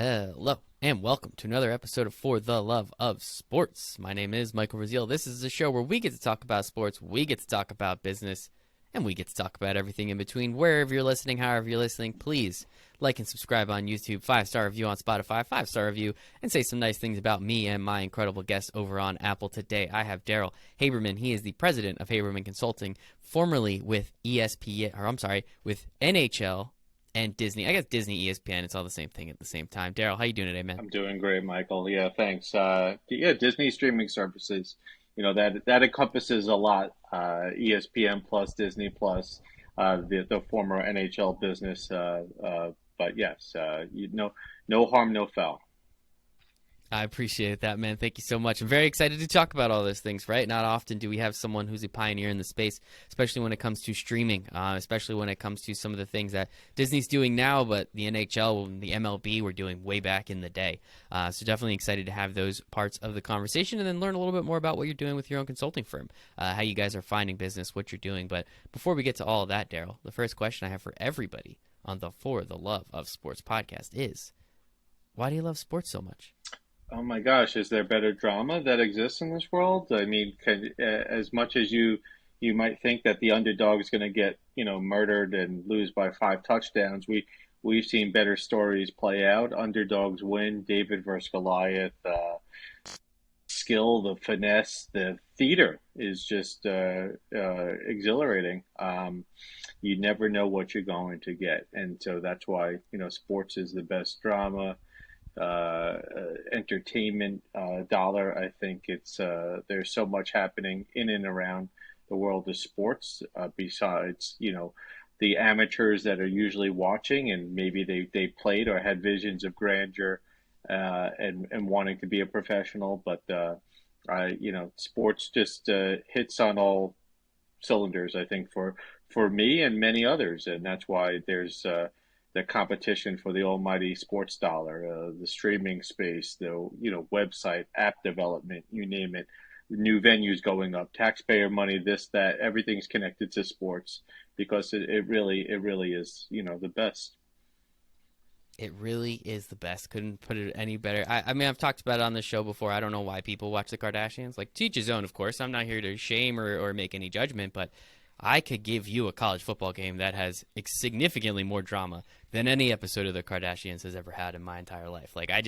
Hello, and welcome to another episode of For the Love of Sports. My name is Michael Rasile. This is a show where we get to talk about sports, we get to talk about business, and we get to talk about everything in between. Wherever you're listening, however you're listening, please like and subscribe on YouTube, 5-star review on Spotify, 5-star review, and say some nice things about me and my incredible guests over on Apple. Today, I have Darryl Haberman. He is the president of Haberman Consulting, formerly with with NHL and Disney. I guess Disney, ESPN, it's all the same thing at the same time. Darryl, how you doing today, man? I'm doing great, Michael. Yeah, thanks. Disney streaming services, that encompasses a lot. ESPN plus, Disney plus, the former NHL business. But yes, no harm, no foul. I appreciate that, man. Thank you so much. I'm very excited to talk about all those things, right? Not often do we have someone who's a pioneer in the space, especially when it comes to streaming, especially when it comes to some of the things that Disney's doing now, but the NHL and the MLB were doing way back in the day. So definitely excited to have those parts of the conversation and then learn a little bit more about what you're doing with your own consulting firm, how you guys are finding business, what you're doing. But before we get to all of that, Darryl, the first question I have for everybody on the For the Love of Sports podcast is, why do you love sports so much? Oh my gosh, is there better drama that exists in this world? I mean, as much as you might think that the underdog is going to get, murdered and lose by 5 touchdowns, we've seen better stories play out. Underdogs win. David versus Goliath. Skill, the finesse, the theater is just exhilarating. You never know what you're going to get, and so that's why sports is the best drama. Entertainment dollar. I think it's there's so much happening in and around the world of sports. Besides, the amateurs that are usually watching, and maybe they played or had visions of grandeur and wanting to be a professional. But sports just hits on all cylinders. I think for me and many others, and that's why there's the competition for the almighty sports dollar, the streaming space, the website, app development, you name it, new venues going up, taxpayer money, this, that, everything's connected to sports because it really is the best. It really is the best. Couldn't put it any better. I mean, I've talked about it on the show before. I don't know why people watch the Kardashians. Like, to each his own, of course. I'm not here to shame or make any judgment, but I could give you a college football game that has significantly more drama than any episode of the Kardashians has ever had in my entire life. Like, I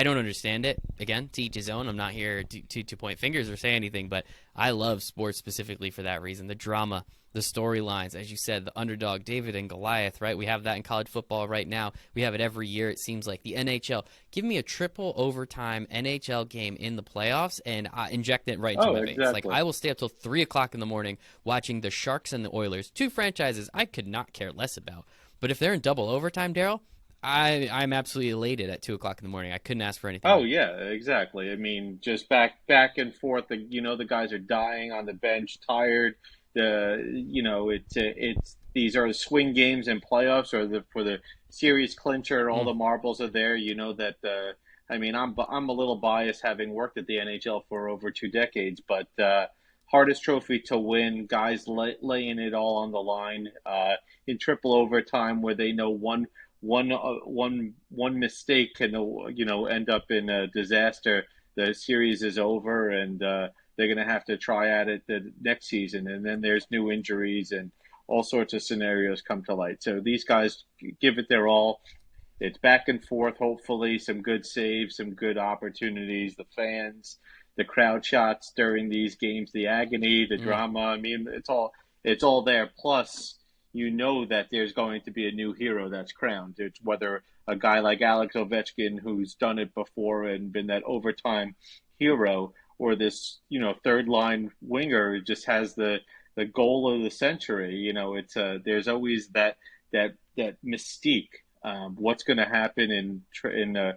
don't understand it. Again, to each his own. I'm not here to point fingers or say anything, but I love sports specifically for that reason. The drama, the storylines, as you said, the underdog, David and Goliath, right? We have that in college football right now. We have it every year, it seems like. The NHL. Give me a triple overtime NHL game in the playoffs and inject it right into Oh, my veins. Like, exactly. I will stay up till 3 o'clock in the morning watching the Sharks and the Oilers, two franchises I could not care less about. But if they're in double overtime, Darryl, I'm absolutely elated at 2 o'clock in the morning. I couldn't ask for anything Oh more. yeah, exactly. I mean, just back and forth. The guys are dying on the bench, tired. It's these are swing games and playoffs, or for the series clincher. All Mm. the marbles are there. You know that. I mean, I'm a little biased having worked at the NHL for over 2 decades, but hardest trophy to win. Guys laying it all on the line in triple overtime, where they know one mistake can end up in a disaster. The series is over, and they're going to have to try at it the next season. And then there's new injuries and all sorts of scenarios come to light. So these guys give it their all. It's back and forth. Hopefully, some good saves, some good opportunities. The fans, the crowd shots during these games, the agony, the Mm. drama. I mean, it's all there. Plus, that there's going to be a new hero that's crowned. It's whether a guy like Alex Ovechkin, who's done it before and been that overtime hero, or this third line winger who just has the goal of the century. It's there's always that mystique. What's going to happen in a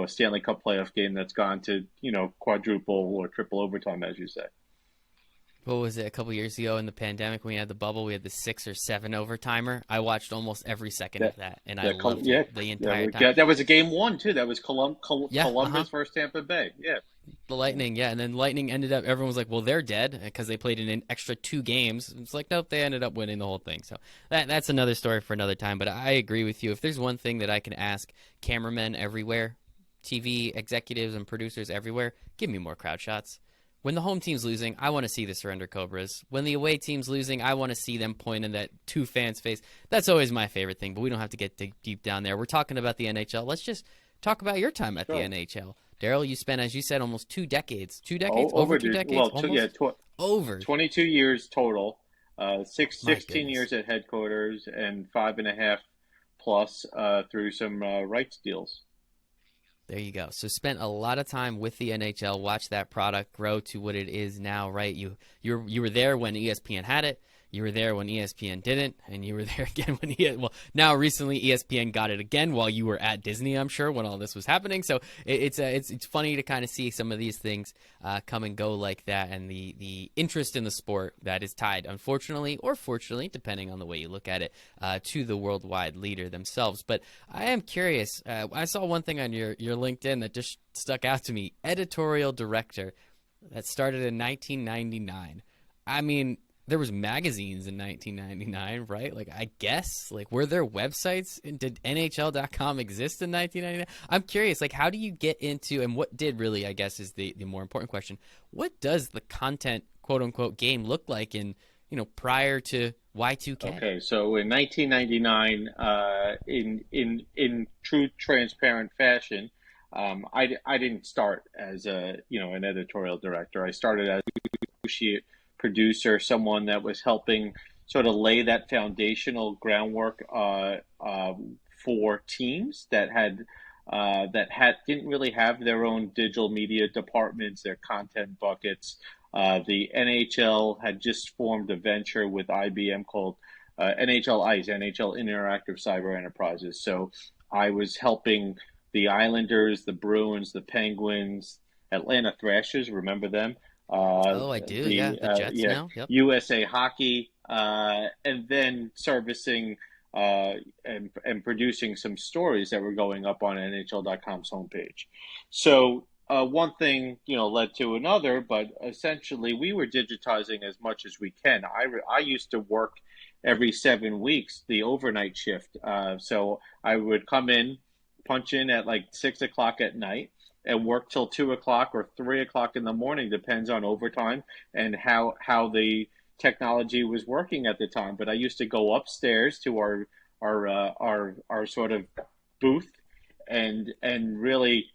Stanley Cup playoff game that's gone to quadruple or triple overtime, as you say. What was it, a couple years ago in the pandemic when we had the bubble? We had the 6 or 7 overtimer. I watched almost every second of That that, and I that loved yeah, it the that entire was, time. yeah, that was a game one too. That was Yeah, Columbus versus Tampa Bay. Yeah. The Lightning, yeah, and then Lightning ended up. Everyone was like, "Well, they're dead because they played in an extra 2 games." It's like, nope, they ended up winning the whole thing. So that's another story for another time. But I agree with you. If there's one thing that I can ask cameramen everywhere, TV executives and producers everywhere, give me more crowd shots. When the home team's losing, I want to see the surrender cobras. When the away team's losing, I want to see them pointing that two fans' face. That's always my favorite thing. But we don't have to get deep down there. We're talking about the NHL. Let's just talk about your time at the Sure. NHL. Darryl, you spent, as you said, almost 2 decades. 2 decades? Oh, Over over 2 decades? well, Almost? Over. 22 years total. My 16 goodness. years at headquarters and 5.5 plus through some rights deals. There you go. So spent a lot of time with the NHL, watched that product grow to what it is now, right? You were there when ESPN had it. You were there when ESPN didn't, and you were there again when now recently ESPN got it again while you were at Disney, I'm sure, when all this was happening. So it's funny to kind of see some of these things come and go like that, and the interest in the sport that is tied, unfortunately or fortunately, depending on the way you look at it, to the worldwide leader themselves. But I am curious. I saw one thing on your LinkedIn that just stuck out to me: editorial director. That started in 1999. I mean, there was magazines in 1999, right? Like, I guess, like, were there websites? Did NHL.com exist in 1999? I'm curious, like, how do you get into, and what did really, I guess, is the more important question. What does the content, quote unquote, game look like in, prior to Y2K? Okay, so in 1999, in true transparent fashion, I didn't start as an editorial director. I started as associate producer, someone that was helping sort of lay that foundational groundwork for teams that didn't really have their own digital media departments, their content buckets. The NHL had just formed a venture with IBM called NHL ICE, NHL Interactive Cyber Enterprises. So I was helping the Islanders, the Bruins, the Penguins, Atlanta Thrashers, remember them? Oh, I do. Yeah, the Jets Yeah, now. Yep. USA Hockey, and then servicing and producing some stories that were going up on NHL.com's homepage. So one thing led to another, but essentially we were digitizing as much as we can. I used to work every 7 weeks the overnight shift, so I would come in, punch in at like 6 o'clock at night and work till 2 o'clock or 3 o'clock in the morning, depends on overtime and how the technology was working at the time. But I used to go upstairs to our sort of booth and really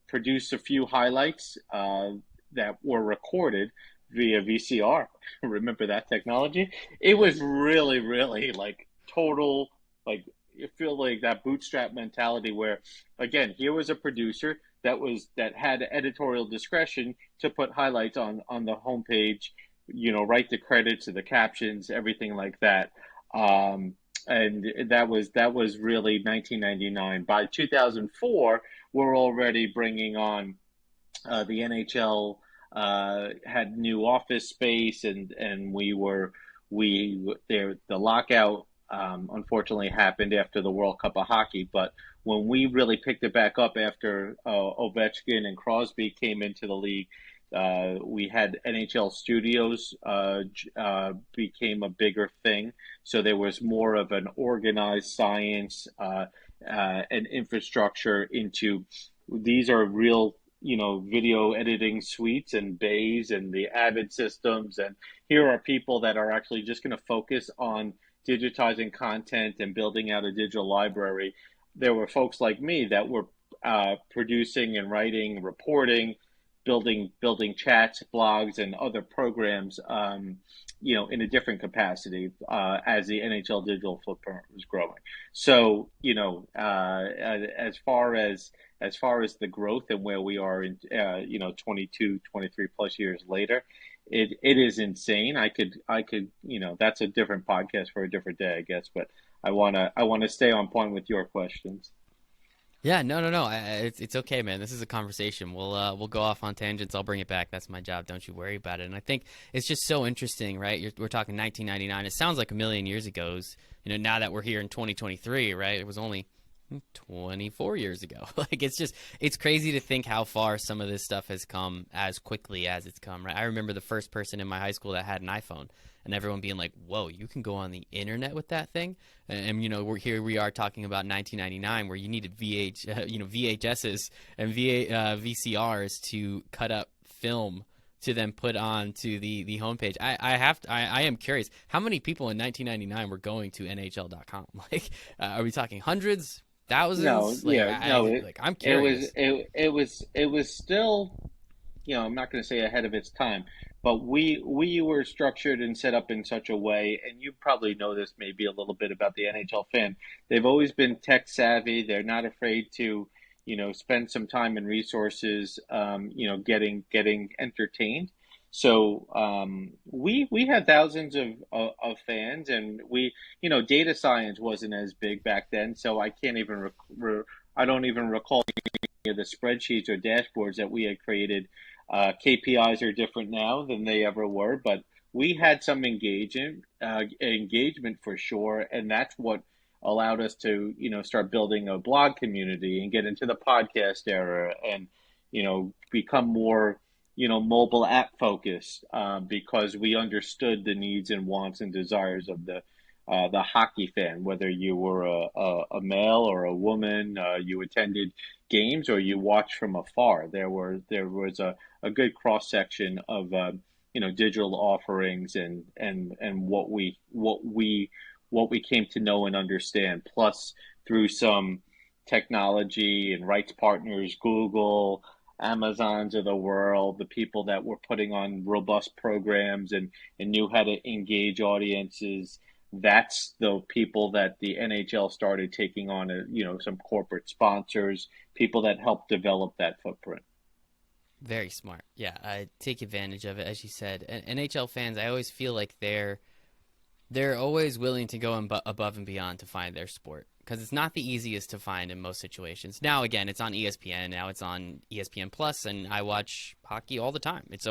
produce a few highlights that were recorded via VCR. Remember that technology? It was really, really like total, like, you feel like that bootstrap mentality where, again, here was a producer that had editorial discretion to put highlights on the homepage, write the credits to the captions, everything like that. And that was really 1999. By 2004, we're already bringing on the NHL had new office space, and the lockout unfortunately happened after the World Cup of Hockey. But when we really picked it back up after Ovechkin and Crosby came into the league, we had NHL studios became a bigger thing. So there was more of an organized science and infrastructure into these are real, video editing suites and bays and the Avid systems. And here are people that are actually just going to focus on digitizing content and building out a digital library. There were folks like me that were producing and writing, reporting, building chats, blogs, and other programs, in a different capacity as the NHL digital footprint was growing. So, as far as the growth and where we are in, 22, 23 plus years later, it is insane. I could, that's a different podcast for a different day, I guess. But I wanna stay on point with your questions. Yeah, no. It's okay, man. This is a conversation. We'll go off on tangents. I'll bring it back. That's my job. Don't you worry about it. And I think it's just so interesting, right? We're talking 1999. It sounds like a million years ago. Now that we're here in 2023, right? It was only 24 years ago. Like it's crazy to think how far some of this stuff has come as quickly as it's come, right? I remember the first person in my high school that had an iPhone and everyone being like, "Whoa, you can go on the internet with that thing?" And we are talking about 1999 where you needed VHSs and VCRs to cut up film to then put on to the homepage. I am curious how many people in 1999 were going to NHL.com. Like, are we talking hundreds, No, thousands? Like, yeah, no, I'm it was curious. still, I'm not going to say ahead of its time, but we were structured and set up in such a way, and you probably know this maybe a little bit about the NHL fan. They've always been tech savvy. They're not afraid to, spend some time and resources, getting entertained. So we had thousands of fans, and data science wasn't as big back then, so I can't even I don't even recall any of the spreadsheets or dashboards that we had created. KPIs are different now than they ever were, but we had some engagement for sure, and that's what allowed us to, start building a blog community and get into the podcast era, and become more, mobile app focused, because we understood the needs and wants and desires of the hockey fan, whether you were a male or a woman, you attended games or you watched from afar. There was a good cross section of digital offerings, and what we came to know and understand. Plus, through some technology and rights partners, Google, Amazons of the world, the people that were putting on robust programs and knew how to engage audiences. That's the people that the NHL started taking on, some corporate sponsors, people that helped develop that footprint. Very smart. Yeah, I take advantage of it, as you said. And NHL fans, I always feel like they're always willing to go above and beyond to find their sport because it's not the easiest to find in most situations. Now, again, it's on ESPN. Now it's on ESPN Plus, and I watch hockey all the time. It's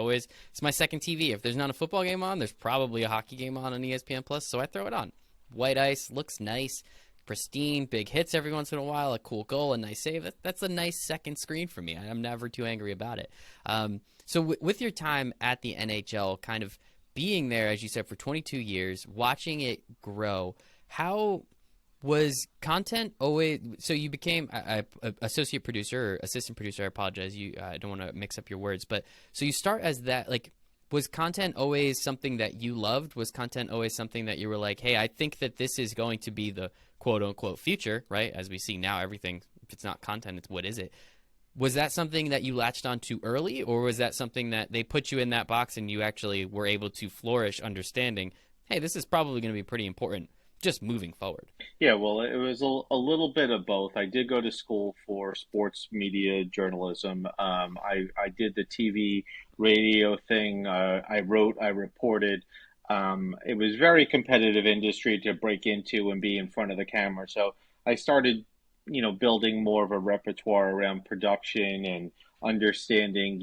my second TV. If there's not a football game on, there's probably a hockey game on ESPN Plus, so I throw it on. White ice looks nice, pristine, big hits every once in a while, a cool goal, a nice save. That's a nice second screen for me. I'm never too angry about it. So with your time at the NHL, kind of being there, as you said, for 22 years, watching it grow, how was content always? So you became a associate producer or assistant producer. I apologize. I don't want to mix up your words, but so you start as that. Like, was content always something that you loved? Was content always something that you were like, hey, I think that this is going to be the quote unquote future, right? As we see now, everything, if it's not content, it's what is it? Was that something that you latched on to early, or was that something that they put you in that box and you actually were able to flourish understanding, hey, this is probably going to be pretty important just moving forward? Yeah, well, it was a little bit of both. I did go to school for sports media journalism. I did the TV, radio thing. I wrote, I reported. It was very competitive industry to break into and be in front of the camera. So I started, building more of a repertoire around production and understanding,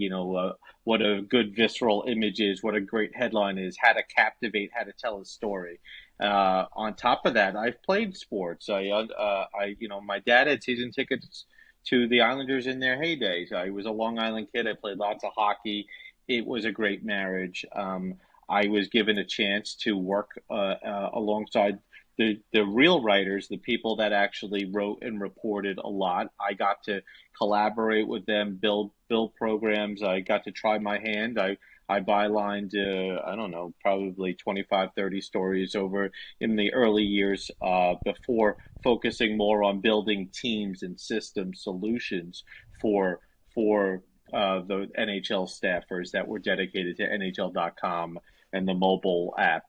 what a good visceral image is, what a great headline is, how to captivate, how to tell a story. On top of that, I've played sports. My dad had season tickets to the Islanders in their heydays. I was a Long Island kid. I played lots of hockey. It was a great marriage. I was given a chance to work alongside the real writers, the people that actually wrote and reported a lot. I got to collaborate with them, build programs. I got to try my hand. I bylined, I don't know, probably 25, 30 stories over in the early years, before focusing more on building teams and system solutions for the NHL staffers that were dedicated to NHL.com and the mobile app.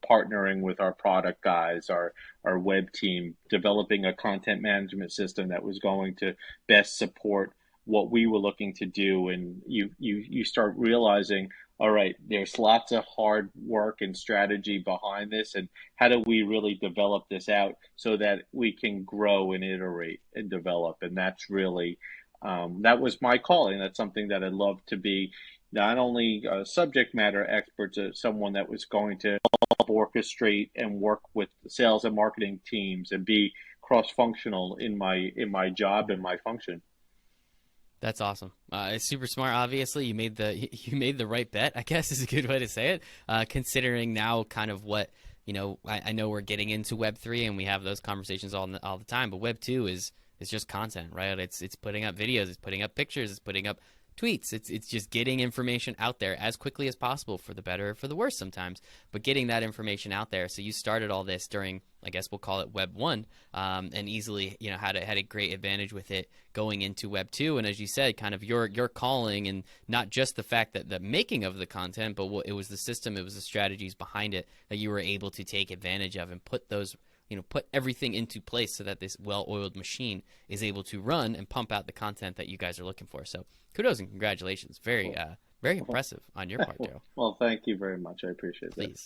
Partnering with our product guys, our web team, developing a content management system that was going to best support what we were looking to do. And you start realizing, all right, there's lots of hard work and strategy behind this, and how do we really develop this out so that we can grow and iterate and develop? And that's really, that was my calling. That's something that I'd love to be, not only a subject matter expert, someone that was going to help orchestrate and work with the sales and marketing teams and be cross functional in my job and my function. That's awesome. It's super smart. Obviously, you made the right bet, I guess is a good way to say it. Considering now kind of what I know we're getting into Web3 and we have those conversations all the time, but Web2 is just content, right? It's putting up videos, it's putting up pictures, it's putting up tweets. It's just getting information out there as quickly as possible, for the better or for the worse sometimes, but getting that information out there. So you started all this during, I guess we'll call it Web 1, and easily had a great advantage with it going into Web 2. And as you said, kind of your calling, and not just the fact that the making of the content, but it was the system, it was the strategies behind it that you were able to take advantage of and put those put everything into place so that this well-oiled machine is able to run and pump out the content that you guys are looking for. So kudos and congratulations. Very impressive on your part, Darryl. Well, thank you very much. I appreciate that.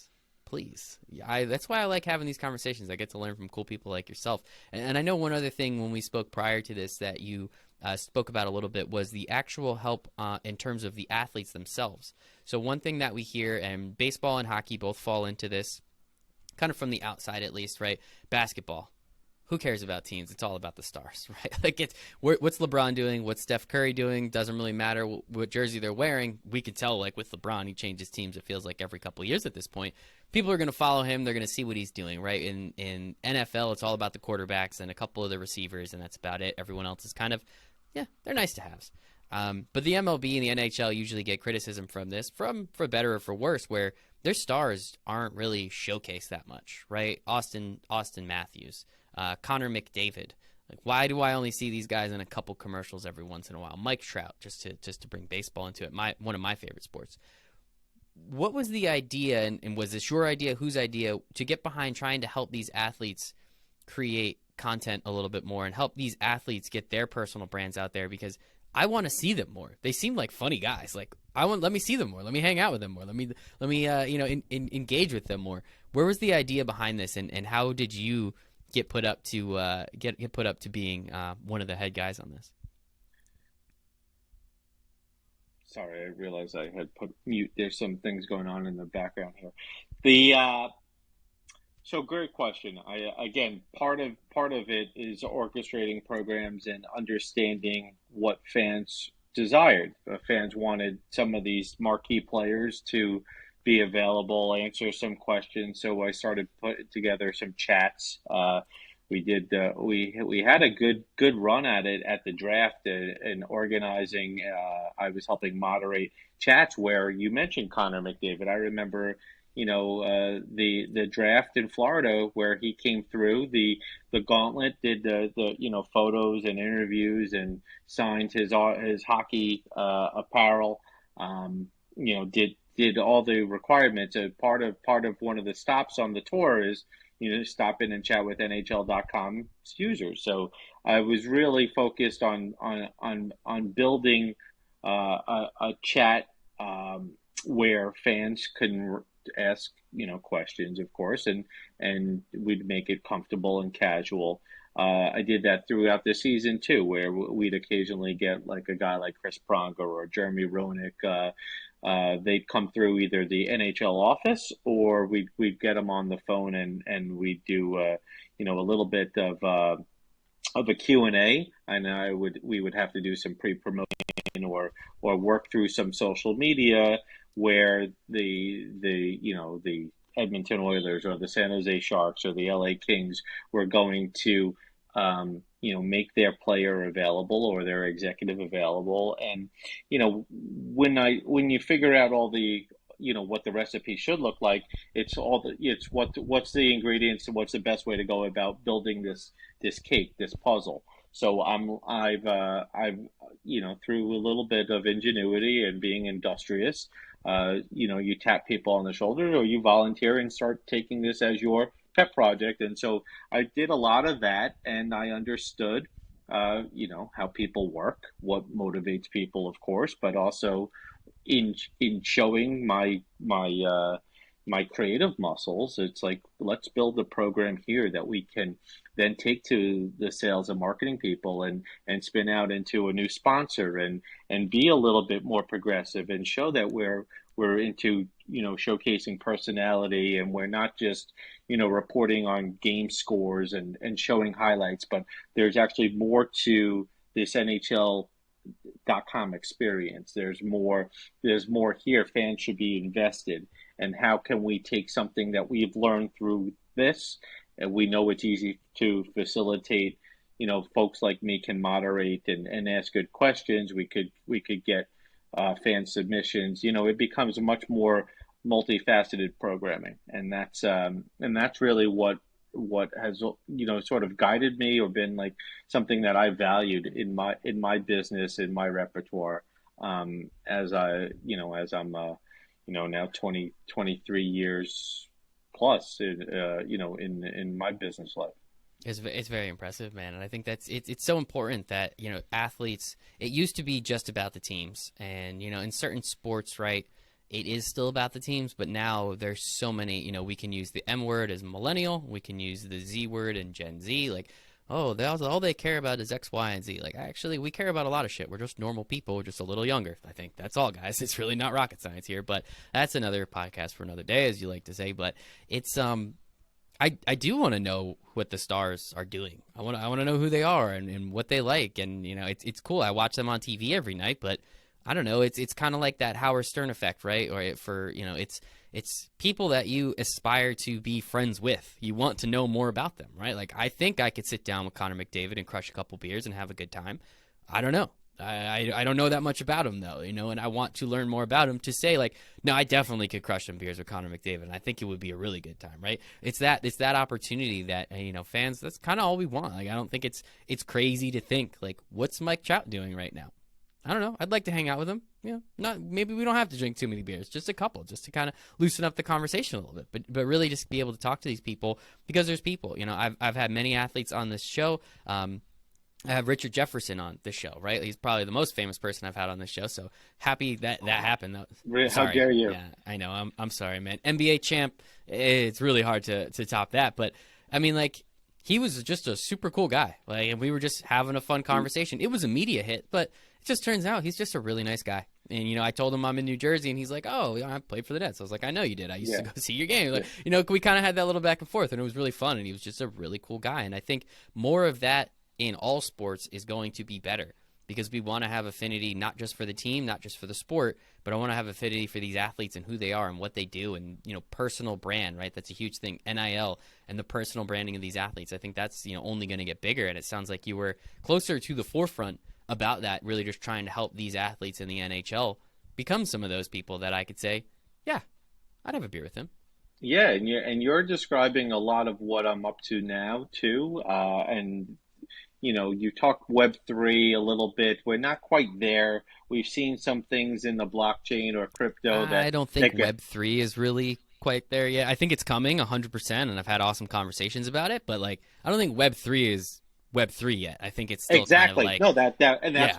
Please. Yeah, that's why I like having these conversations. I get to learn from cool people like yourself. And I know one other thing when we spoke prior to this that you spoke about a little bit was the actual help in terms of the athletes themselves. So one thing that we hear, and baseball and hockey both fall into this, kind of from the outside at least, right? Basketball. Who cares about teams? It's all about the stars, right? Like what's LeBron doing? What's Steph Curry doing? Doesn't really matter what jersey they're wearing. We could tell, like with LeBron, he changes teams. It feels like every couple of years at this point. People are going to follow him. They're going to see what he's doing, right? In NFL, it's all about the quarterbacks and a couple of the receivers, and that's about it. Everyone else is kind of, they're nice to haves. But the MLB and the NHL usually get criticism from this, for better or for worse, where their stars aren't really showcased that much, right? Austin Matthews, Connor McDavid. Like, why do I only see these guys in a couple commercials every once in a while? Mike Trout, just to bring baseball into it, one of my favorite sports. What was the idea, and was this your idea, whose idea, to get behind trying to help these athletes create content a little bit more and help these athletes get their personal brands out there? Because I want to see them more. They seem like funny guys. Like, let me see them more. Let me hang out with them more. Let me engage with them more. Where was the idea behind this, and how did you get put up to get put up to being one of the head guys on this? Sorry, I realized I had put mute. There's some things going on in the background here. The So great question. Again, part of it is orchestrating programs and understanding what fans desired. Fans wanted some of these marquee players to be available, answer some questions. So I started putting together some chats. We had a good run at it at the draft and organizing. I was helping moderate chats where you mentioned Connor McDavid. I remember, the draft in Florida where he came through. The Gauntlet did the photos and interviews and signed his hockey apparel. Did all the requirements. Part of one of the stops on the tour is stop in and chat with NHL.com users. So I was really focused on building a chat where fans can ask questions, of course, and we'd make it comfortable and casual. I did that throughout the season too, where we'd occasionally get like a guy like Chris Pronger or Jeremy Roenick. They'd come through either the NHL office or we'd get them on the phone and we'd do a little bit of a Q&A, and we would have to do some pre-promotion or work through some social media where the Edmonton Oilers or the San Jose Sharks or the LA Kings were going to make their player available or their executive available. And when you figure out all the what the recipe should look like, it's what's the ingredients and what's the best way to go about building this cake, this puzzle. So I've through a little bit of ingenuity and being industrious, you tap people on the shoulder or you volunteer and start taking this as your pet project. And so I did a lot of that, and I understood, how people work, what motivates people, of course, but also in showing my creative muscles. It's like, let's build a program here that we can then take to the sales and marketing people and spin out into a new sponsor and be a little bit more progressive and show that we're we're into, showcasing personality, and we're not just, reporting on game scores and showing highlights, but there's actually more to this NHL.com experience. There's more here. Fans should be invested. And how can we take something that we've learned through this, and we know it's easy to facilitate, folks like me can moderate and ask good questions. We could get fan submissions. It becomes a much more multifaceted programming, and that's really what has, sort of guided me, or been like something that I valued in my business, in my repertoire, as I'm now 23 years plus in my business life. It's very impressive, man, and I think it's so important that athletes. It used to be just about the teams, and in certain sports, right, it is still about the teams, but now there's so many. We can use the M word as millennial, we can use the Z word and Gen Z. Like, oh, all they care about is X, Y, and Z. Like, actually, we care about a lot of shit. We're just normal people, we're just a little younger. I think that's all, guys. It's really not rocket science here, but that's another podcast for another day, as you like to say. But it's I do want to know what the stars are doing. I want to know who they are and what they like, and it's cool. I watch them on TV every night, but I don't know. It's kind of like that Howard Stern effect, right? Or it's people that you aspire to be friends with. You want to know more about them, right? Like, I think I could sit down with Connor McDavid and crush a couple beers and have a good time. I don't know. I don't know that much about him, though, and I want to learn more about him to say, like, no, I definitely could crush some beers with Connor McDavid, and I think it would be a really good time, right? It's that opportunity that, fans, that's kind of all we want. Like, I don't think it's crazy to think, like, what's Mike Trout doing right now? I don't know. I'd like to hang out with him. Maybe we don't have to drink too many beers, just a couple, just to kind of loosen up the conversation a little bit, but really just be able to talk to these people, because there's people. I've had many athletes on this show. I have Richard Jefferson on this show, right? He's probably the most famous person I've had on this show. So happy that happened. How dare you? Yeah, I know. I'm sorry, man. NBA champ. It's really hard to top that. But I mean, like, he was just a super cool guy. Like, and we were just having a fun conversation. It was a media hit, but it just turns out he's just a really nice guy. And, I told him I'm in New Jersey, and he's like, oh, I played for the Nets. I was like, I know you did. I used to go see your game. Like, we kind of had that little back and forth, and it was really fun. And he was just a really cool guy. And I think more of that in all sports is going to be better, because we want to have affinity not just for the team, not just for the sport, but I want to have affinity for these athletes and who they are and what they do, and personal brand, right? That's a huge thing. NIL and the personal branding of these athletes. I think that's only going to get bigger, and it sounds like you were closer to the forefront about that, really just trying to help these athletes in the NHL become some of those people that I could say, yeah, I'd have a beer with him. Yeah, and you're describing a lot of what I'm up to now too, and you talk Web3 a little bit. We're not quite there. We've seen some things in the blockchain or crypto that I don't think Web3 is really quite there yet. I think it's coming 100%, and I've had awesome conversations about it. But, like, I don't think Web3 is Web3 yet. I think it's still exactly kind of like, and that's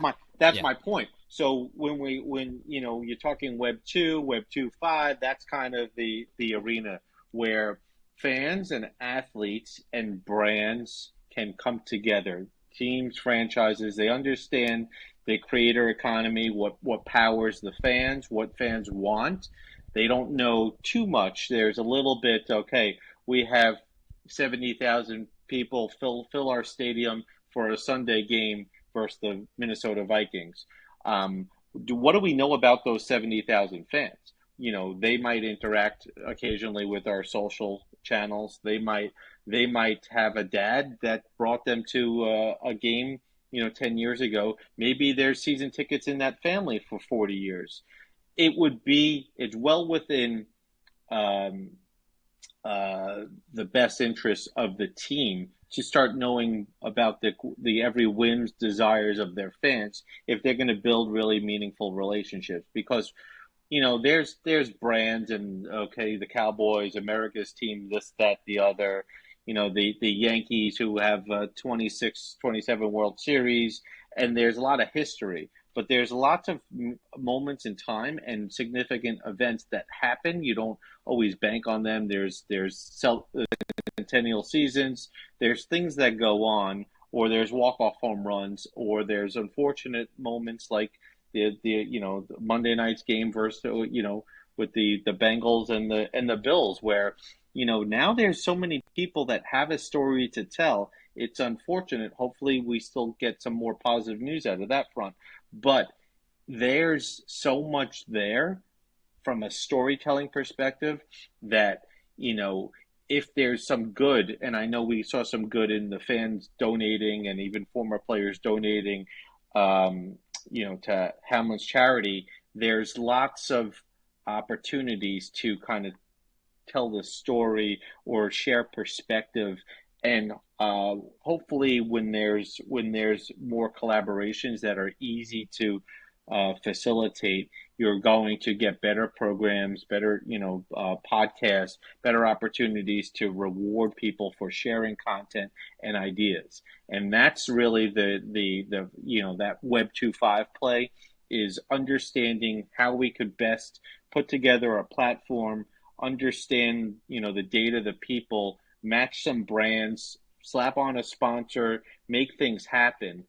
yeah. my point. So when you're talking Web 2, Web 2.5, that's kind of the arena where fans and athletes and brands can come together. Teams, franchises, they understand the creator economy, what powers the fans, what fans want. They don't know too much. There's a little bit, okay, we have 70,000 people fill our stadium for a Sunday game versus the Minnesota Vikings. What do we know about those 70,000 fans? They might interact occasionally with our social channels. They might have a dad that brought them to a game, 10 years ago. Maybe there's season tickets in that family for 40 years. It's well within the best interests of the team to start knowing about the every whims, desires of their fans if they're going to build really meaningful relationships. Because there's brands, and okay, the Cowboys, America's team, this, that, the other, the Yankees, who have 26, 27 World Series, and there's a lot of history. But there's lots of moments in time and significant events that happen. You don't always bank on them. There's centennial seasons. There's things that go on, or there's walk-off home runs, or there's unfortunate moments like the Monday night's game versus with the Bengals and the Bills, where now there's so many people that have a story to tell. It's unfortunate. Hopefully, we still get some more positive news out of that front, but there's so much there from a storytelling perspective that you know if there's some good, and I know we saw some good in the fans donating and even former players donating, um, to Hamlin's charity. There's lots of opportunities to kind of tell the story or share perspective, and hopefully when there's more collaborations that are easy to facilitate, you're going to get better programs, better podcasts, better opportunities to reward people for sharing content and ideas. And that's really the that Web 2.5 play, is understanding how we could best put together a platform, understand the data, the people, match some brands, slap on a sponsor, make things happen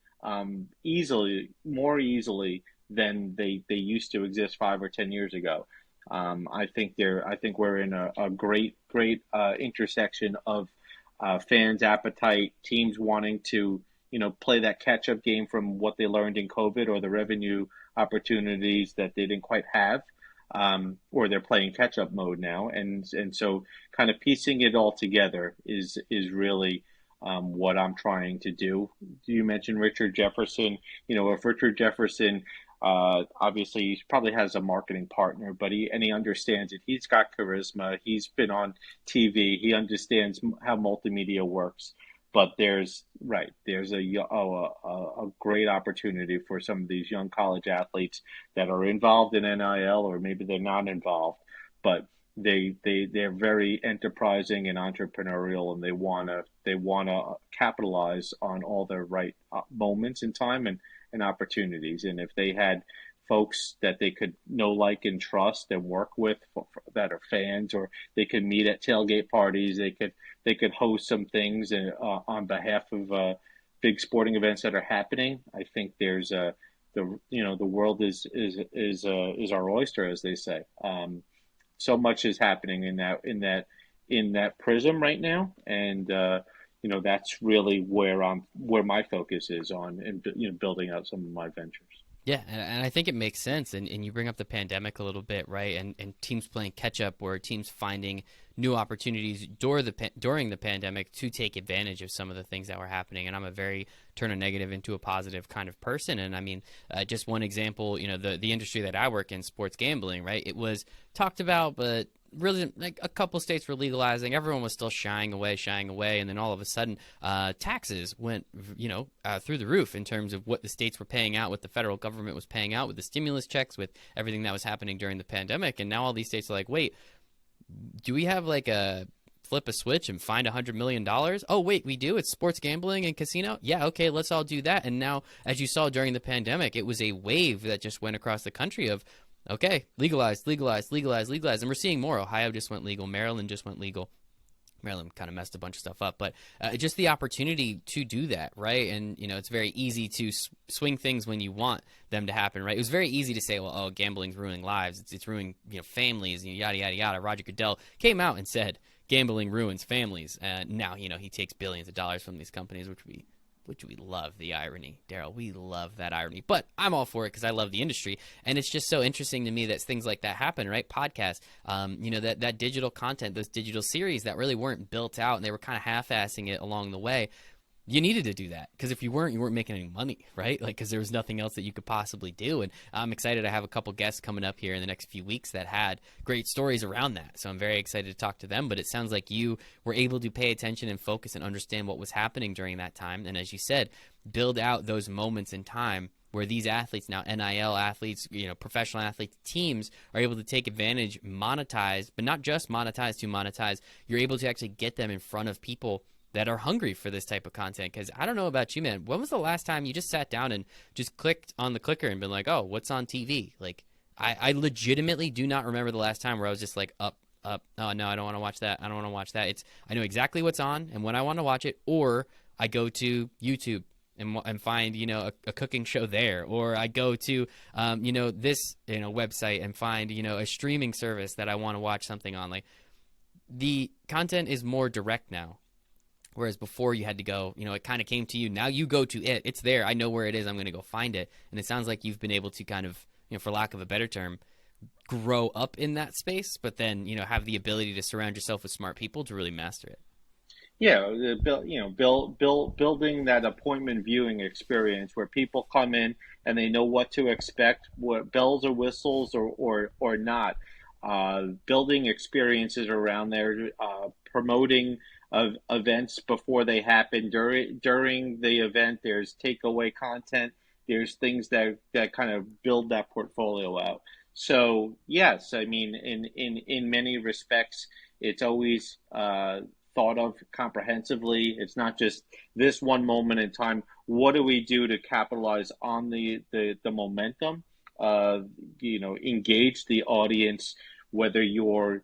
easily, more easily than they used to exist 5 or 10 years ago. I think we're in a great intersection of fans' appetite, teams wanting to play that catch up game from what they learned in COVID, or the revenue opportunities that they didn't quite have, or they're playing catch up mode now, and so kind of piecing it all together is really what I'm trying to do. You mentioned Richard Jefferson. If Richard Jefferson, obviously he probably has a marketing partner, but he understands it. He's got charisma. He's been on TV. He understands how multimedia works. But there's a great opportunity for some of these young college athletes that are involved in NIL, or maybe they're not involved, but they're very enterprising and entrepreneurial, and they wanna capitalize on all the right moments in time and opportunities. And if they had folks that they could know, like, and trust and work with, that are fans, or they could meet at tailgate parties, they could host some things on behalf of big sporting events that are happening. I think there's the world is our oyster, as they say. So much is happening in that prism right now, and that's really where my focus is on, and building out some of my ventures. Yeah, and I think it makes sense. And you bring up the pandemic a little bit, right? And teams playing catch up, or teams finding new opportunities during the pandemic to take advantage of some of the things that were happening. And I'm a very turn a negative into a positive kind of person. And I mean, just one example, the industry that I work in, sports gambling, right? It was talked about, but really, like, a couple states were legalizing, everyone was still shying away, and then all of a sudden taxes went through the roof in terms of what the states were paying out, what the federal government was paying out with the stimulus checks, with everything that was happening during the pandemic. And now all these states are like, wait, do we have like a flip a switch and find $100 million? Oh wait, we do. It's sports gambling and casino. Yeah, okay, let's all do that. And now, as you saw during the pandemic, it was a wave that just went across the country of, okay, legalize. And we're seeing more. Ohio just went legal. Maryland just went legal. Maryland kind of messed a bunch of stuff up, but just the opportunity to do that, right? And, it's very easy to swing things when you want them to happen, right? It was very easy to say, well, oh, gambling's ruining lives. It's ruining, families, yada, yada, yada. Roger Goodell came out and said, gambling ruins families. Now, he takes billions of dollars from these companies, which we love the irony, Darryl. We love that irony. But I'm all for it because I love the industry. And it's just so interesting to me that things like that happen, right? Podcasts, that digital content, those digital series that really weren't built out, and they were kind of half-assing it along the way. You needed to do that, because if you weren't making any money, right? Like, because there was nothing else that you could possibly do. And I'm excited to have a couple guests coming up here in the next few weeks that had great stories around that. So I'm very excited to talk to them. But it sounds like you were able to pay attention and focus and understand what was happening during that time. And as you said, build out those moments in time where these athletes, now NIL athletes, professional athletes, teams, are able to take advantage, monetize, but not just monetize to monetize. You're able to actually get them in front of people that are hungry for this type of content. Because I don't know about you, man. When was the last time you just sat down and just clicked on the clicker and been like, oh, what's on TV? Like, I legitimately do not remember the last time where I was just like, up. Oh, no, I don't want to watch that. I know exactly what's on and when I want to watch it. Or I go to YouTube and find a cooking show there, or I go to this website and find a streaming service that I want to watch something on. Like the content is more direct now. Whereas before you had to go, it kind of came to you. Now you go to it. It's there. I know where it is. I'm going to go find it. And it sounds like you've been able to kind of, for lack of a better term, grow up in that space, but then, have the ability to surround yourself with smart people to really master it. Yeah, building that appointment viewing experience where people come in and they know what to expect, what bells or whistles or not. Building experiences around there, promoting of events before they happen. During the event, there's takeaway content. There's things that kind of build that portfolio out. So yes, I mean, in many respects, it's always thought of comprehensively. It's not just this one moment in time. What do we do to capitalize on the momentum? Engage the audience, whether you're,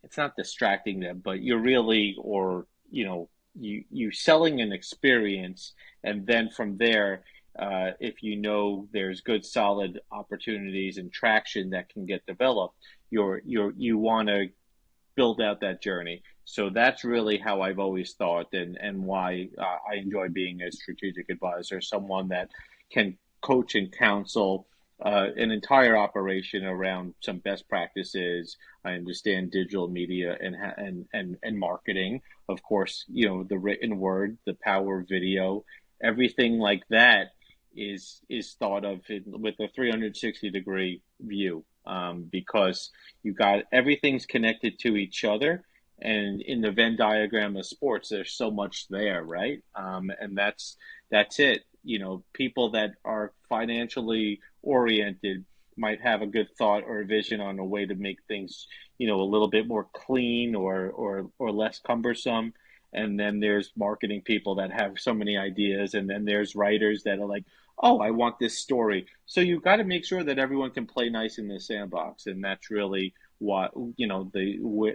it's not distracting them, but you're really, or, you selling an experience. And then from there, if there's good solid opportunities and traction that can get developed, you want to build out that journey. So that's really how I've always thought, and why I enjoy being a strategic advisor, someone that can coach and counsel an entire operation around some best practices. I understand digital media and marketing, of course, the written word, the power of video, everything like that is thought of with a 360-degree view, because you got everything's connected to each other. And in the Venn diagram of sports, there's so much there, right? And that's it. People that are financially oriented might have a good thought or a vision on a way to make things, a little bit more clean or less cumbersome. And then there's marketing people that have so many ideas, and then there's writers that are like, oh, I want this story. So you've got to make sure that everyone can play nice in the sandbox, and that's really what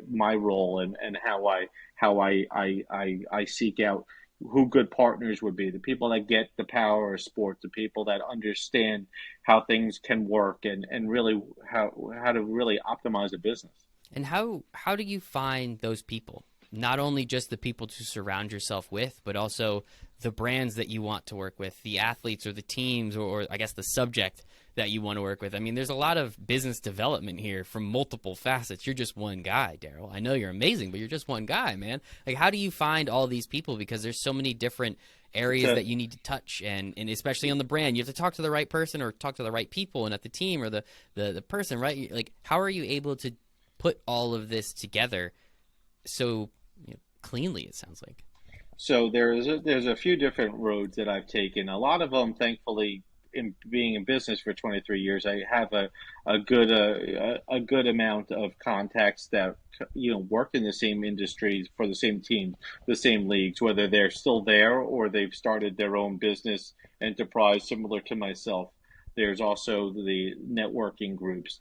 my role, and how I seek out who good partners would be, the people that get the power of sports, the people that understand how things can work, and really how to really optimize a business. And how do you find those people? Not only just the people to surround yourself with, but also the brands that you want to work with, the athletes or the teams, or I guess the subject that you want to work with. I mean, there's a lot of business development here from multiple facets. You're just one guy, Darryl. I know you're amazing, but you're just one guy, man. Like, how do you find all these people? Because there's so many different areas that you need to touch, and especially on the brand, you have to talk to the right person or talk to the right people, and at the team or the person, right? Like, how are you able to put all of this together so cleanly, it sounds like? So there's a few different roads that I've taken. A lot of them, thankfully, in being in business for 23 years, I have a good amount of contacts that work in the same industries for the same team, the same leagues, whether they're still there or they've started their own business enterprise similar to myself. There's also the networking groups.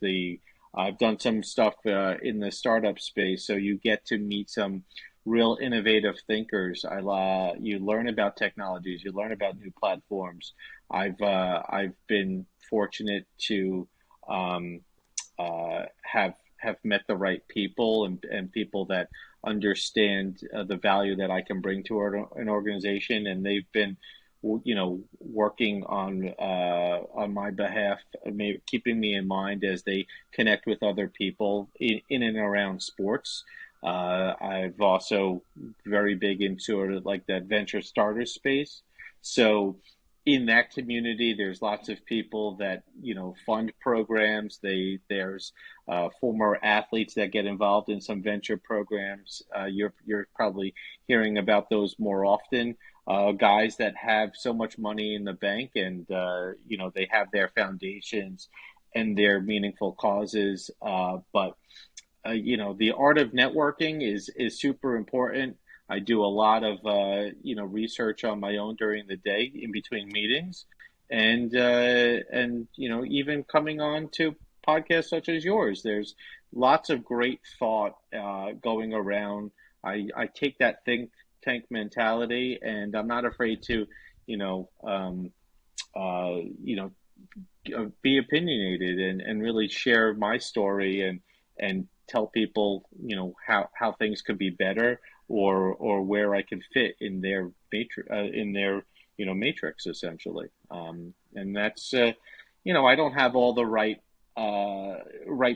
I've done some stuff in the startup space, so you get to meet some real innovative thinkers. You learn about technologies, you learn about new platforms. I've been fortunate to have met the right people, and people that understand the value that I can bring to an organization, and they've been working on my behalf, maybe keeping me in mind as they connect with other people in and around sports. I've also very big into sort of like that venture starter space. So in that community, there's lots of people that fund programs. There's former athletes that get involved in some venture programs. You're probably hearing about those more often. Guys that have so much money in the bank, and they have their foundations and their meaningful causes, but the art of networking is super important. I do a lot of research on my own during the day in between meetings, and even coming on to podcasts such as yours. There's lots of great thought going around. I take that think tank mentality, and I'm not afraid to you know, be opinionated and really share my story and tell people, how things could be better or where I can fit in their matrix essentially. And that's, I don't have all the right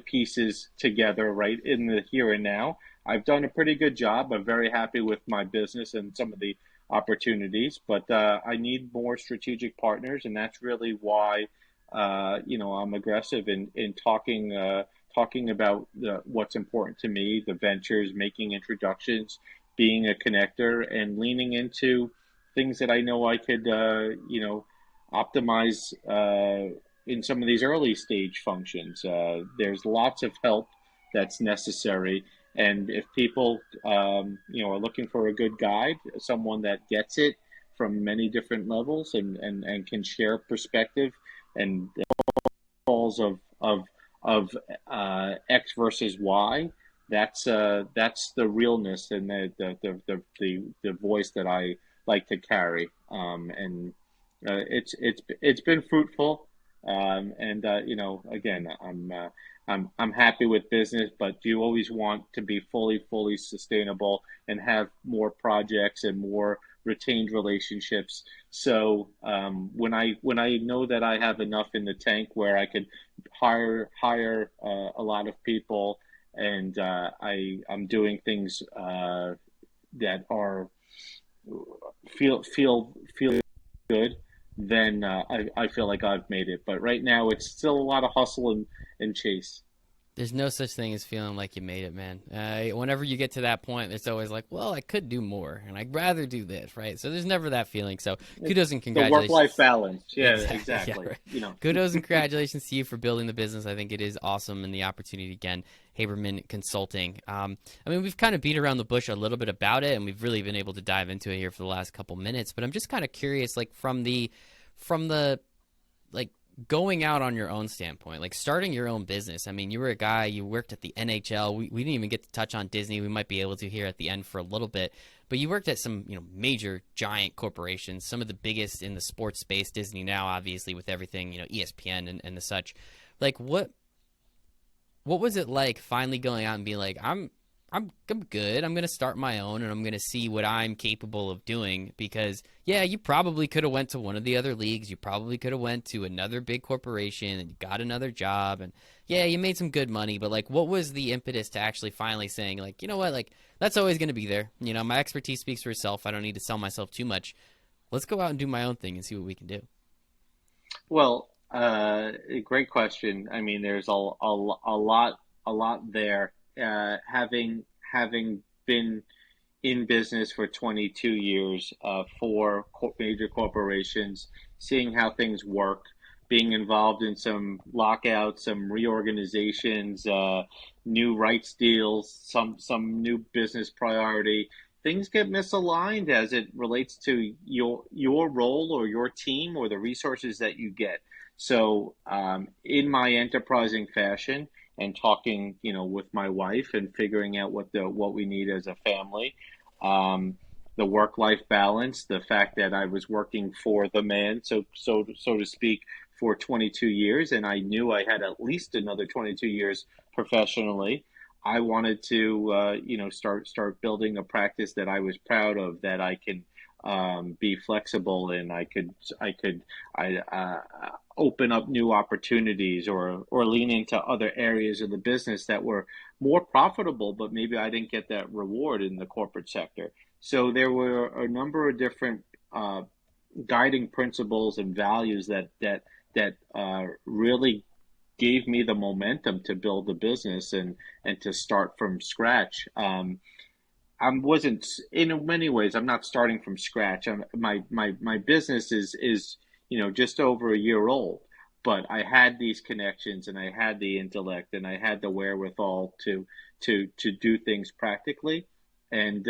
pieces together right in the here and now. I've done a pretty good job. I'm very happy with my business and some of the opportunities, but I need more strategic partners, and that's really why I'm aggressive in talking about what's important to me, the ventures, making introductions, being a connector, and leaning into things that I know I could, optimize in some of these early stage functions. There's lots of help that's necessary. And if people, are looking for a good guide, someone that gets it from many different levels and can share perspective and calls of X versus Y. That's the realness and the voice that I like to carry. And it's been fruitful. And again, I'm happy with business, but you always want to be fully sustainable and have more projects and more retained relationships. So when I know that I have enough in the tank where I could hire a lot of people, and I'm doing things that are feel good, then I feel like I've made it. But right now, it's still a lot of hustle and chase. There's no such thing as feeling like you made it, man. Whenever you get to that point, it's always like, well, I could do more, and I'd rather do this, right? So there's never that feeling. So It's kudos and the work-life congratulations. balance. Yeah, Exactly. Yeah, exactly. right. Kudos and congratulations to you for building the business. I think it is awesome, and the opportunity again, Haberman Consulting. I mean, we've kind of beat around the bush a little bit about it, and we've really been able to dive into it here for the last couple minutes. But I'm just kind of curious, like from the like going out on your own standpoint, like starting your own business. I mean, you were a guy, you worked at the NHL. We didn't even get to touch on Disney. We might be able to here at the end for a little bit, but you worked at some, major giant corporations, some of the biggest in the sports space, Disney now, obviously with everything, ESPN and the such. Like what was it like finally going out and being like, I'm good. I'm gonna start my own, and I'm gonna see what I'm capable of doing. Because yeah, you probably could have went to one of the other leagues. You probably could have went to another big corporation and you got another job, and yeah, you made some good money. But like, what was the impetus to actually finally saying like, you know what, like that's always gonna be there. My expertise speaks for itself. I don't need to sell myself too much. Let's go out and do my own thing and see what we can do. Well, great question. I mean, there's a lot there. Having been in business for 22 years for major corporations, seeing how things work, being involved in some lockouts, some reorganizations, new rights deals, some new business priority. Things get misaligned as it relates to your role or your team or the resources that you get. So, in my enterprising fashion and talking, with my wife and figuring out what we need as a family, um, the work-life balance, the fact that I was working for the man, so to speak, for 22 years, and I knew I had at least another 22 years professionally. I wanted to, start building a practice that I was proud of, that I can be flexible and I open up new opportunities or lean into other areas of the business that were more profitable, but maybe I didn't get that reward in the corporate sector. So there were a number of different guiding principles and values that really gave me the momentum to build the business and to start from scratch. I wasn't, in many ways, I'm not starting from scratch. My business is just over a year old, but I had these connections and I had the intellect and I had the wherewithal to do things practically. And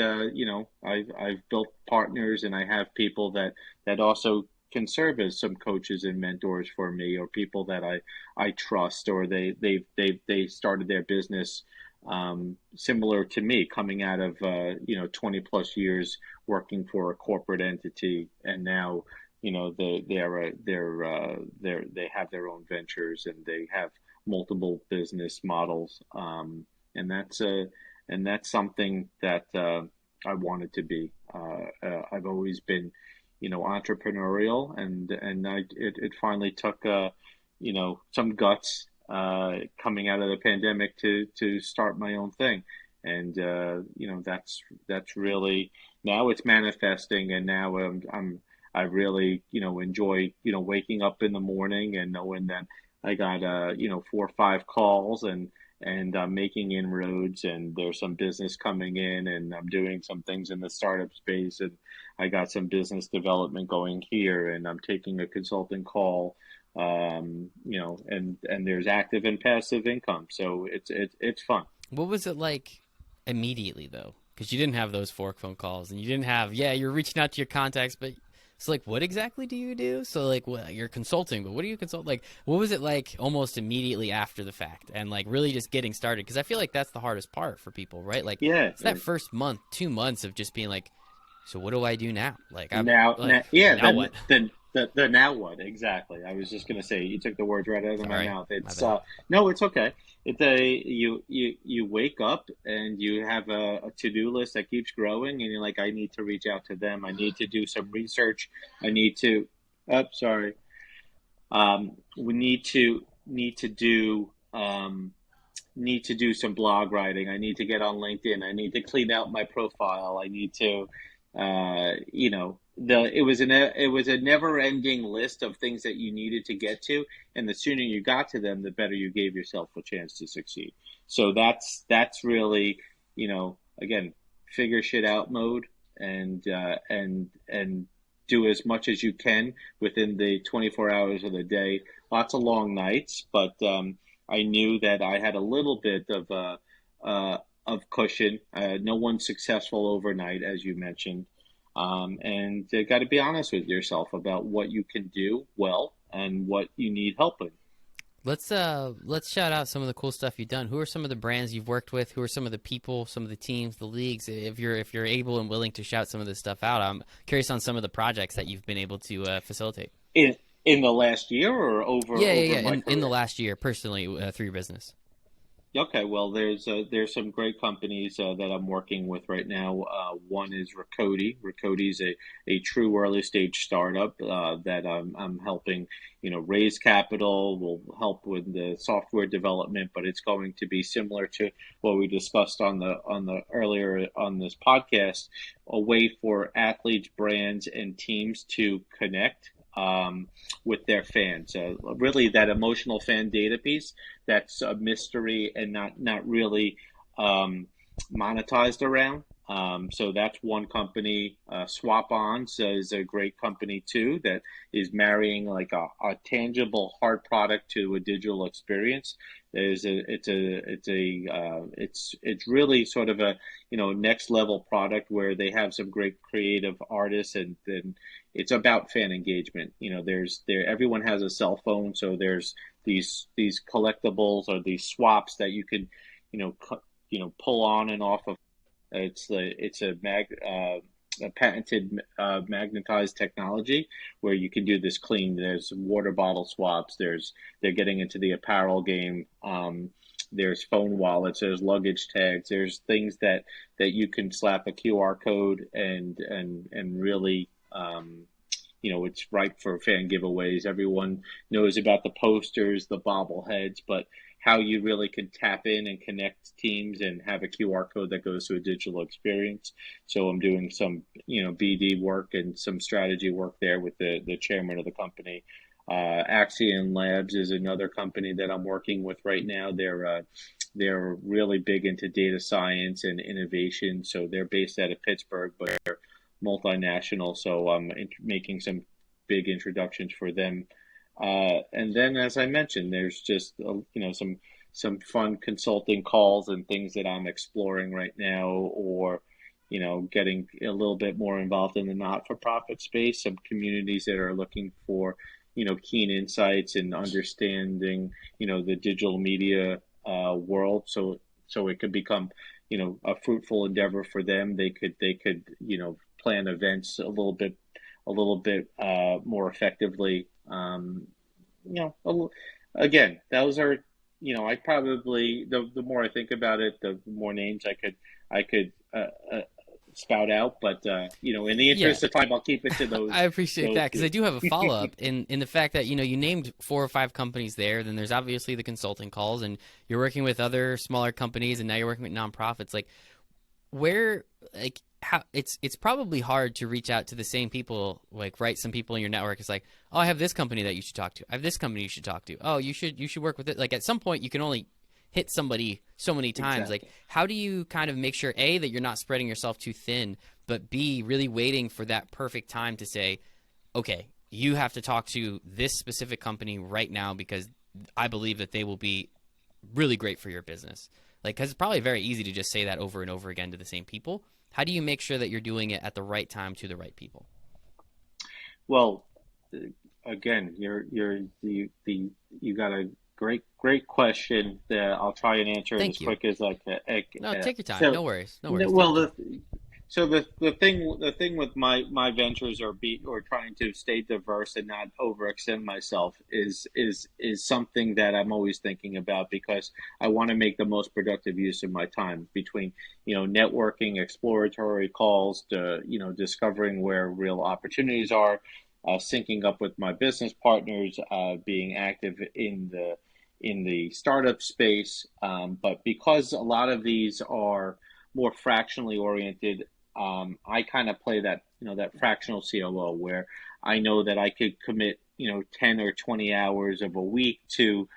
I've built partners and I have people that also can serve as some coaches and mentors for me, or people that I trust, or they started their business similar to me, coming out of 20 plus years working for a corporate entity, and now they have their own ventures and they have multiple business models, and that's something that I wanted to be. I've always been, entrepreneurial, and it finally took some guts coming out of the pandemic to start my own thing, and that's really now it's manifesting, and now I really enjoy waking up in the morning and knowing that I got 4 or 5 calls, and I'm making inroads, and there's some business coming in, and I'm doing some things in the startup space, and I got some business development going here, and I'm taking a consulting call, and there's active and passive income, so it's fun. What was it like immediately though? Because you didn't have those 4 phone calls, and you didn't have, yeah, you're reaching out to your contacts, but it's like, what exactly do you do? So like, what, you're consulting, but what do you consult? Like, what was it like almost immediately after the fact, and like really just getting started? Because I feel like that's the hardest part for people, right? Like, Yeah, it's that first month, 2 months of just being like, so what do I do now? Like, I'm now, like, yeah, now what? the now what exactly? I was just gonna say you took the words right out of my Sorry, mouth. my It's bad. no, it's okay. It's a you wake up and you have a to-do list that keeps growing, and you're like, I need to reach out to them. I need to do some research. I need to. Oh, sorry. We need to do some blog writing. I need to get on LinkedIn. I need to clean out my profile. I need to, it was a never ending list of things that you needed to get to, and the sooner you got to them, the better you gave yourself a chance to succeed. So that's really, again, figure shit out mode, and do as much as you can within the 24 hours of the day. Lots of long nights, but I knew that I had a little bit of cushion. No one's successful overnight, as you mentioned, and you got to be honest with yourself about what you can do well and what you need help with. Let's shout out some of the cool stuff you've done. Who are some of the brands you've worked with? Who are some of the people, some of the teams, the leagues? If you're able and willing to shout some of this stuff out, I'm curious on some of the projects that you've been able to facilitate. In in the last year or over Yeah. my In the career? last year, personally, through your business. Okay, well, there's some great companies that I'm working with right now. One is Rakoti. Rakoti is a true early stage startup that I'm helping, raise capital. Will help with the software development, but it's going to be similar to what we discussed on the earlier on this podcast, a way for athletes, brands, and teams to connect. With their fans, really that emotional fan data piece that's a mystery and not really monetized around. So that's one company. Swap Ons is a great company too that is marrying like a tangible hard product to a digital experience. It's really sort of a next level product where they have some great creative artists, and then it's about fan engagement. Everyone has a cell phone, so there's these collectibles or these swaps that you can pull on and off of. It's a patented magnetized technology where you can do this clean. There's water bottle swaps. They're getting into the apparel game. There's phone wallets. There's luggage tags. There's things that you can slap a QR code and really. It's ripe for fan giveaways. Everyone knows about the posters, the bobbleheads, but how you really can tap in and connect teams and have a QR code that goes to a digital experience. So I'm doing some, BD work and some strategy work there with the chairman of the company. Axion Labs is another company that I'm working with right now. They're really big into data science and innovation. So they're based out of Pittsburgh, but they're multinational. So I'm making some big introductions for them. And then, as I mentioned, there's just some fun consulting calls and things that I'm exploring right now, or getting a little bit more involved in the not-for-profit space. Some communities that are looking for keen insights and understanding the digital media world, so it could become a fruitful endeavor for them. They could plan events a little bit a little bit more effectively. Again, those are, I probably the more I think about it, the more names I could spout out. But in the Yeah, interest of time, I'll keep it to I appreciate those that because I few. do have a follow up in the fact that you named 4 or 5 companies there. Then there's obviously the consulting calls, and you're working with other smaller companies, and now you're working with nonprofits. Like where, like how it's probably hard to reach out to the same people. Like right, some people in your network is like, oh, I have this company that you should talk to. I have this company you should talk to. Oh, you should work with it. Like at some point, you can only hit somebody so many times. Like Exactly. how do you kind of make sure A, that you're not spreading yourself too thin, but B, really waiting for that perfect time to say, okay, you have to talk to this specific company right now because I believe that they will be really great for your business. Like, because it's probably very easy to just say that over and over again to the same people. How do you make sure that you're doing it at the right time to the right people? Well, again, you got a great question that I'll try and answer it as Thank you. quick as I can. No, take your time. So, No worries. No worries. Take well, your time. the thing with my ventures or trying to stay diverse and not overextend myself is something that I'm always thinking about because I want to make the most productive use of my time between networking, exploratory calls, to discovering where real opportunities are, syncing up with my business partners, being active in the startup space. But because a lot of these are more fractionally oriented, I kind of play that fractional COO where I know that I could commit 10 or 20 hours of a week to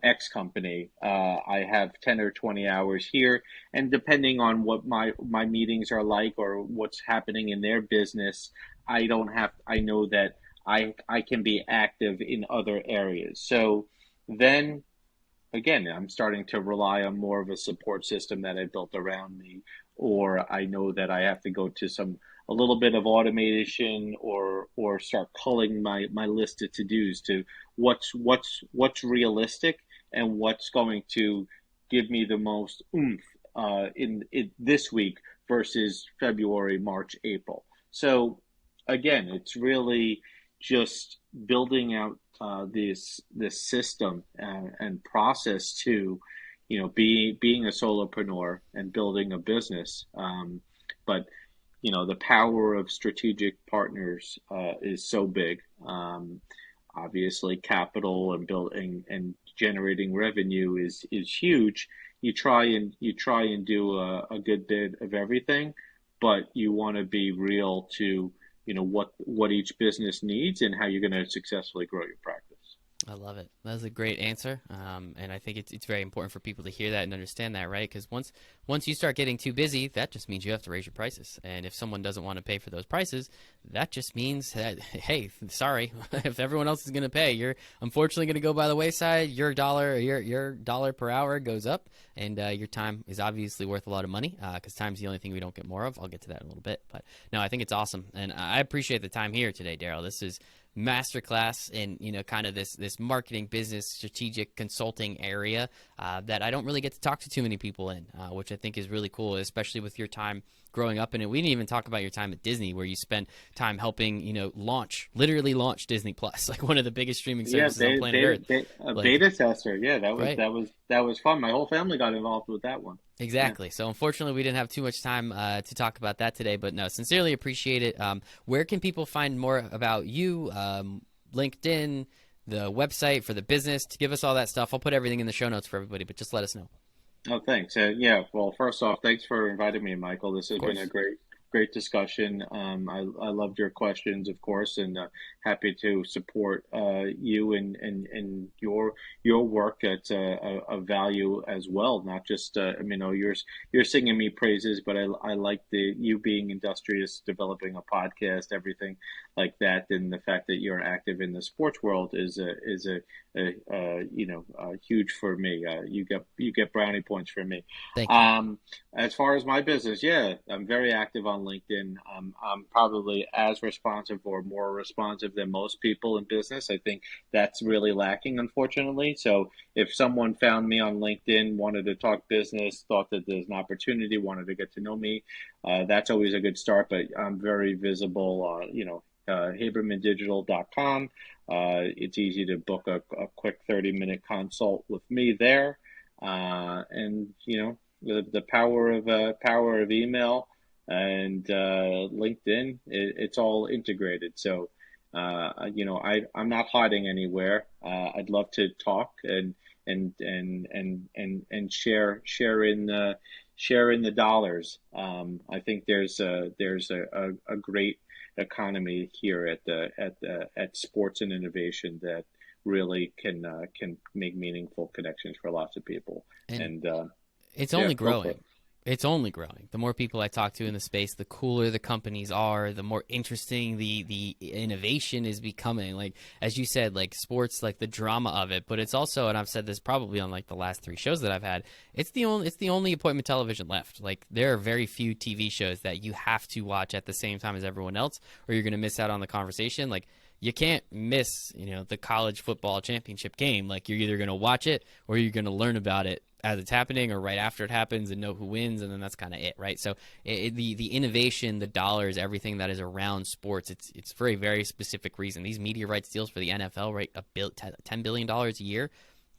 X company. I have 10 or 20 hours here, and depending on what my meetings are like or what's happening in their business, I know that I can be active in other areas. So then again, I'm starting to rely on more of a support system that I built around me, or I know that I have to go to a little bit of automation or start culling my list of to-dos to what's realistic and what's going to give me the most oomph in this week versus February, March, April. So again, it's really just building out this system and process to being a solopreneur and building a business. But the power of strategic partners is so big. Obviously, capital and building and generating revenue is huge. You try and do a good bit of everything, but you want to be real to what each business needs and how you're going to successfully grow your practice. I love it. That's a great answer, and I think it's very important for people to hear that and understand that, right? Because once you start getting too busy, that just means you have to raise your prices. And if someone doesn't want to pay for those prices, that just means that hey, sorry, if everyone else is going to pay, you're unfortunately going to go by the wayside. Your dollar per hour goes up, and your time is obviously worth a lot of money because time's the only thing we don't get more of. I'll get to that in a little bit, but no, I think it's awesome, and I appreciate the time here today, Darryl. This is masterclass in kind of this marketing business strategic consulting area that I don't really get to talk to too many people in, which I think is really cool, especially with your time growing up in it. We didn't even talk about your time at Disney, where you spent time helping literally launch Disney Plus, like one of the biggest streaming Yeah, services on planet Earth. a Like, beta tester. Yeah, right. that was fun. My whole family got involved with that one. Yeah. Exactly. So unfortunately, we didn't have too much time to talk about that today, but no, sincerely appreciate it. Where can people find more about you? LinkedIn, the website for the business, to give us all that stuff. I'll put everything in the show notes for everybody, but just let us know. Oh, thanks. Yeah. Well, first off, thanks for inviting me, Michael. This Of has been a course. great discussion. I loved your questions, of course, and happy to support you and your work. It's a value as well. Not just I mean, oh, you're singing me praises, but I like the you being industrious, developing a podcast, everything like that, and the fact that you're active in the sports world is huge for me. You get brownie points from me. Thank you. As far as my business, yeah, I'm very active on LinkedIn. I'm probably as responsive or more responsive than most people in business. I think that's really lacking, unfortunately. So if someone found me on LinkedIn, wanted to talk business, thought that there's an opportunity, wanted to get to know me, that's always a good start. But I'm very visible, habermandigital.com. It's easy to book a quick 30-minute consult with me there. And the power of email and LinkedIn, it's all integrated. So I'm not hiding anywhere. I'd love to talk and share in the dollars. I think there's a great economy here at sports and innovation that really can make meaningful connections for lots of people. And And it's yeah, only go for growing. it. It's only growing. The more people I talk to in the space, the cooler the companies are, the more interesting the innovation is becoming. Like as you said, like sports, like the drama of it, but it's also, and I've said this probably on like the last 3 shows that I've had, it's the only appointment television left. Like there are very few TV shows that you have to watch at the same time as everyone else, or you're going to miss out on the conversation. Like you can't miss, the college football championship game. Like you're either going to watch it or you're going to learn about it as it's happening or right after it happens and know who wins, and then that's kind of it, right? So the innovation, the dollars, everything that is around sports, it's for a very specific reason. These media rights deals for the NFL, right, $10 billion a year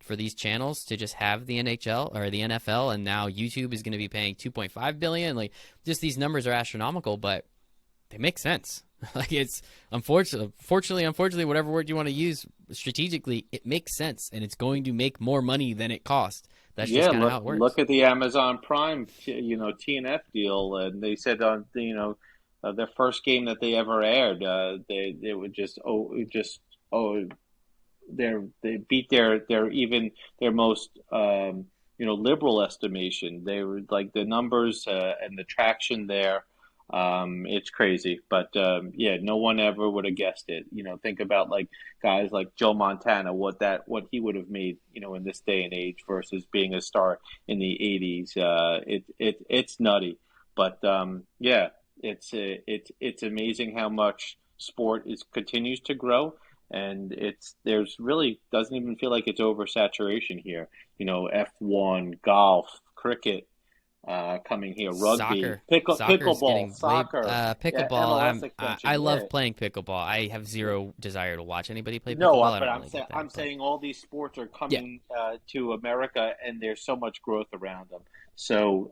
for these channels to just have the NHL or the NFL, and now YouTube is going to be paying $2.5 billion. Like just these numbers are astronomical, but they make sense. Like it's unfortunately, whatever word you want to use strategically, it makes sense, and it's going to make more money than it costs. That's just Yeah, kind of how look it look works. at the Amazon Prime, TNF deal, and they said on their first game that they ever aired, they would just they beat their most liberal estimation. They were like the numbers and the traction there. It's crazy, but yeah, no one ever would have guessed it. Think about like guys like Joe Montana, what he would have made, in this day and age versus being a star in the '80s. It's nutty, but yeah, it's amazing how much sport is continues to grow, and there's really doesn't even feel like it's oversaturation here. F1, golf, cricket coming here, rugby, Soccer's pickleball, getting way soccer, yeah, pickleball. MLS I extension, yeah. love playing pickleball. I have zero desire to watch anybody play No, pickleball. I but don't really get that, I'm but saying all these sports are yeah. coming to America, and there's so much growth around them. So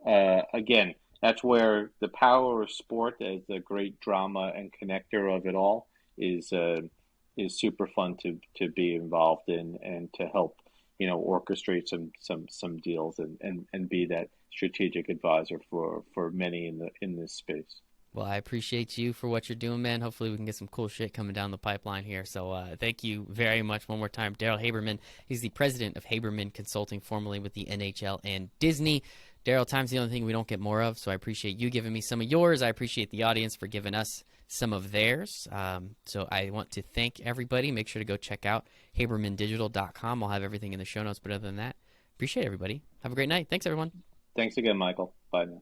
again, that's where the power of sport as the great drama and connector of it all is super fun to be involved in and to help orchestrate some deals and be that strategic advisor for many in this space. Well, I appreciate you for what you're doing, man. Hopefully, we can get some cool shit coming down the pipeline here. So, thank you very much one more time, Darryl Haberman. He's the president of Haberman Consulting, formerly with the NHL and Disney. Darryl, time's the only thing we don't get more of, so I appreciate you giving me some of yours. I appreciate the audience for giving us some of theirs. So, I want to thank everybody. Make sure to go check out habermandigital.com. I'll have everything in the show notes. But other than that, appreciate everybody. Have a great night. Thanks, everyone. Thanks again, Michael. Bye now.